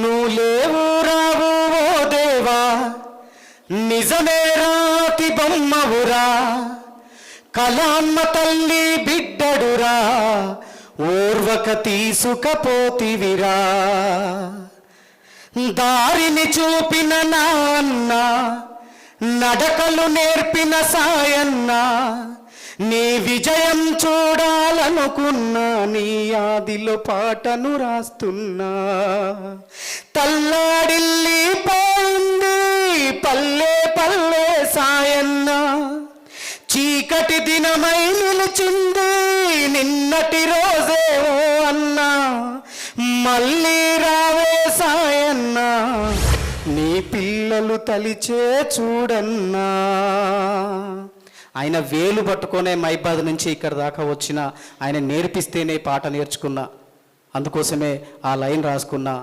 నువ్వు లేవు రావు ఓ దేవా, నిజమే రాతి బొమ్మవురా, కళామ్మ తల్లి బిడ్డడురా, ఓర్వక తీసుకపోతివిరా. దారిని చూపిన నాన్న, నడకలు నేర్పిన సాయన్న, నీ విజయం చూడాలనుకున్నా, నీ ఆదిలో పాటను రాస్తున్నా. తల్లాడిల్లి పోయింది పల్లె పల్లె సాయన్న, చీకటి దినమై నిలిచింది నిన్నటి రోజే ఓ అన్నా. మళ్ళీ రావే సాయన్న, నీ పిల్లలు తలిచే చూడన్నా. ఆయన వేలు పట్టుకొనే మైబాద్ నుంచి ఇక్కడ దాకా వచ్చిన ఆయన నేర్పిస్తేనే పాట నేర్చుకున్నా. అందుకోసమే ఆ లైన్ రాసుకున్నా.